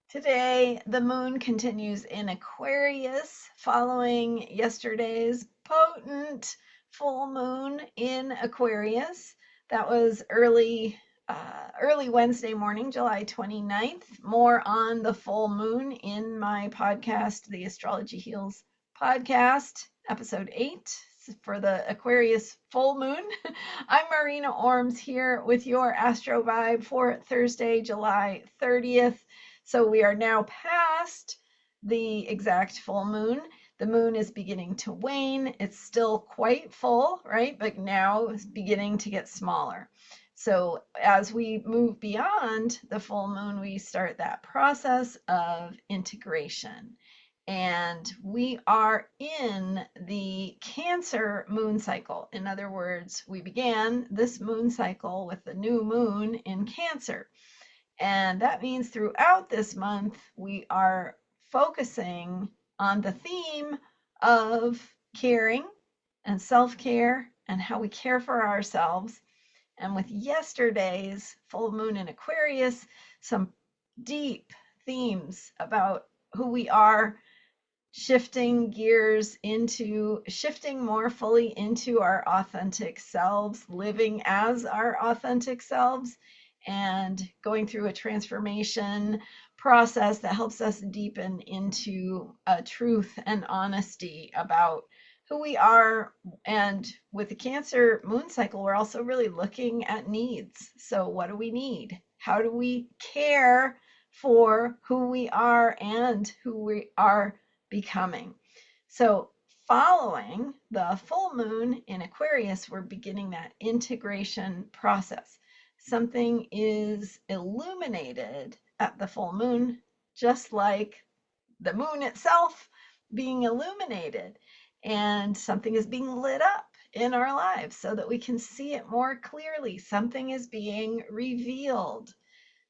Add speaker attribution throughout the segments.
Speaker 1: Today, the moon continues in Aquarius following yesterday's potent full moon in Aquarius. That was early Wednesday morning, July 29th. More on the full moon in my podcast, the Astrology Heals Podcast, episode 8 for the Aquarius full moon. I'm Marina Orms here with your Astro Vibe for Thursday, July 30th. So we are now past the exact full moon. The moon is beginning to wane. It's still quite full, right? But now it's beginning to get smaller. So as we move beyond the full moon, we start that process of integration. And we are in the Cancer moon cycle. In other words, we began this moon cycle with the new moon in Cancer. And that means throughout this month, we are focusing on the theme of caring and self-care and how we care for ourselves. And with yesterday's full moon in Aquarius, some deep themes about who we are, shifting gears into shifting more fully into our authentic selves, living as our authentic selves, and going through a transformation process that helps us deepen into a truth and honesty about who we are. And with the Cancer moon cycle, we're also really looking at needs. So what do we need? How do we care for who we are and who we are becoming? So following the full moon in Aquarius, we're beginning that integration process. Something is illuminated at the full moon, just like the moon itself being illuminated, and something is being lit up in our lives so that we can see it more clearly. Something is being revealed.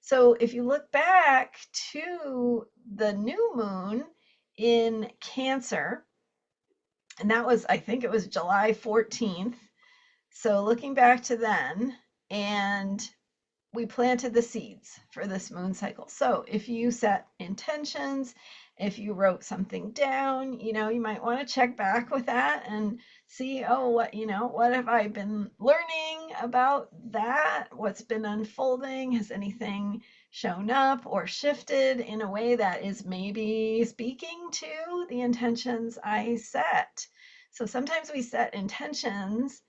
Speaker 1: So if you look back to the new moon in Cancer, and that was, I think it was July 14th. So looking back to then, and we planted the seeds for this moon cycle. So if you set intentions, if you wrote something down, you might want to check back with that and see, oh, what have I been learning about that? What's been unfolding? Has anything shown up or shifted in a way that is maybe speaking to the intentions I set? So sometimes we set intentions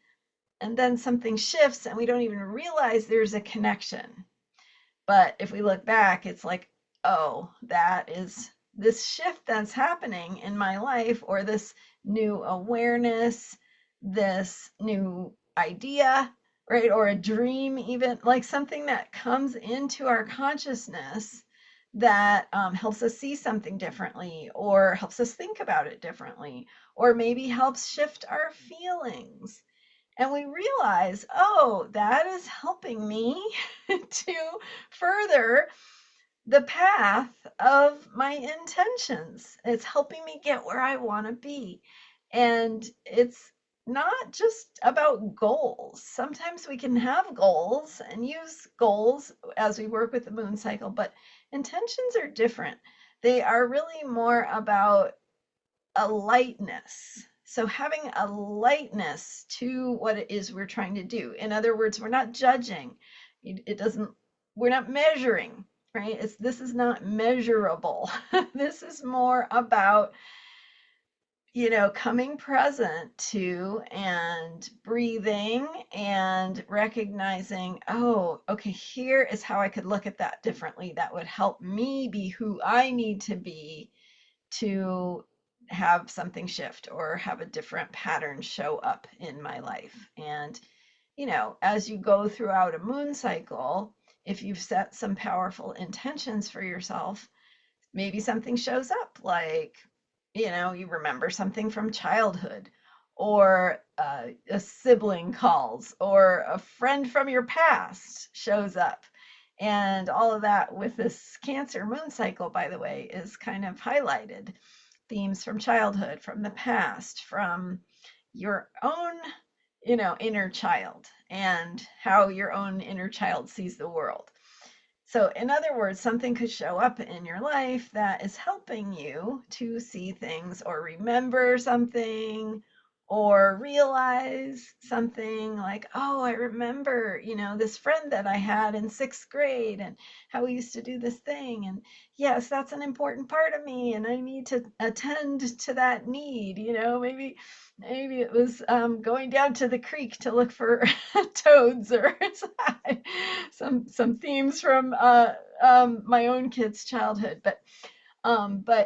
Speaker 1: and then something shifts and we don't even realize there's a connection. But if we look back, it's like, oh, that is this shift that's happening in my life, or this new awareness, this new idea, right? Or a dream, even like something that comes into our consciousness that helps us see something differently, or helps us think about it differently, or maybe helps shift our feelings. And we realize, oh, that is helping me to further the path of my intentions. It's helping me get where I want to be. And it's not just about goals. Sometimes we can have goals and use goals as we work with the moon cycle, but intentions are different. They are really more about a lightness. So having a lightness to what it is we're trying to do. In other words, we're not judging. We're not measuring, right? This is not measurable. This is more about, coming present to and breathing and recognizing, oh, okay, here is how I could look at that differently. That would help me be who I need to be to have something shift or have a different pattern show up in my life. And, as you go throughout a moon cycle, if you've set some powerful intentions for yourself, maybe something shows up, like, you remember something from childhood, or a sibling calls, or a friend from your past shows up. And all of that with this Cancer moon cycle, by the way, is kind of highlighted. Themes from childhood, from the past, from your own, inner child, and how your own inner child sees the world. So, in other words, something could show up in your life that is helping you to see things or remember something or realize something like, oh, I remember, this friend that I had in sixth grade and how we used to do this thing. And yes, that's an important part of me, and I need to attend to that need. Maybe it was going down to the creek to look for toads, or some themes from my own kids' childhood. But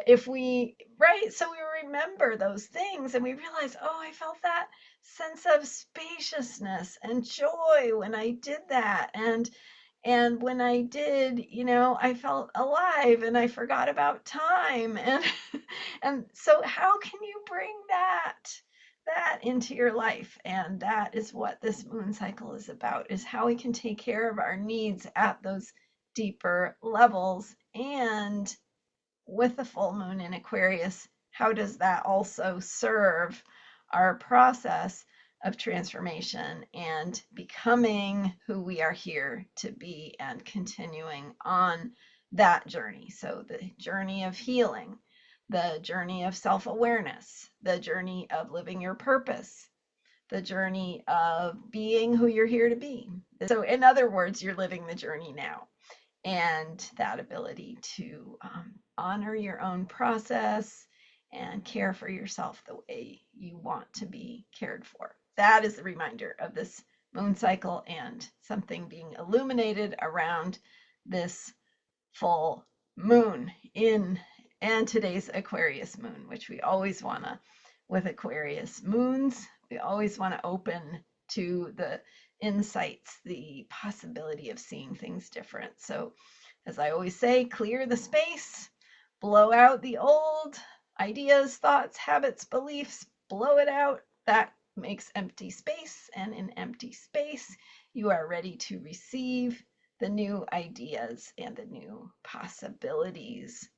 Speaker 1: if we, right, so we remember those things and we realize, oh, I felt that sense of spaciousness and joy when I did that. And when I did, I felt alive and I forgot about time. And so how can you bring that into your life? And that is what this moon cycle is about, is how we can take care of our needs at those deeper levels. And with the full moon in Aquarius, how does that also serve our process of transformation and becoming who we are here to be and continuing on that journey? So, the journey of healing, the journey of self awareness, the journey of living your purpose, the journey of being who you're here to be. So, in other words, you're living the journey now. And that ability to honor your own process and care for yourself the way you want to be cared for. That is the reminder of this moon cycle and something being illuminated around this full moon and today's Aquarius moon, which we always want to, with Aquarius moons, we always want to open to the insights, the possibility of seeing things different. So, as I always say, clear the space, blow out the old ideas, thoughts, habits, beliefs, blow it out. That makes empty space, and in empty space, you are ready to receive the new ideas and the new possibilities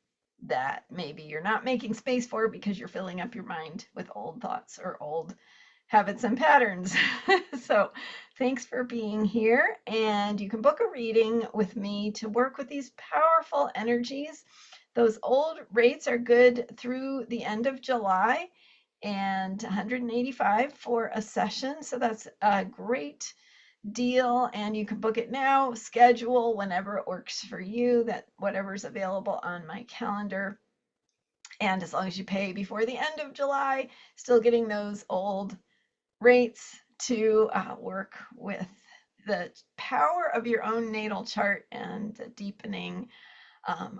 Speaker 1: that maybe you're not making space for because you're filling up your mind with old thoughts or old habits and patterns. So thanks for being here, and you can book a reading with me to work with these powerful energies. Those old rates are good through the end of July, and $185 for a session. So that's a great deal, and you can book it now, schedule whenever it works for you, that whatever's available on my calendar. And as long as you pay before the end of July, still getting those old rates to work with the power of your own natal chart and the deepening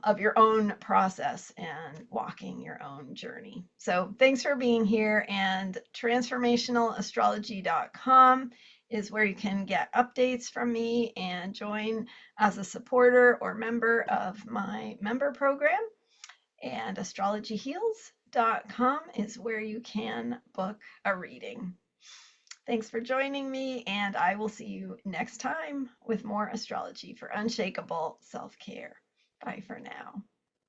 Speaker 1: of your own process and walking your own journey. So thanks for being here, and transformationalastrology.com is where you can get updates from me and join as a supporter or member of my member program. And astrologyheals.com is where you can book a reading. Thanks for joining me, and I will see you next time with more astrology for unshakable self-care. Bye for now.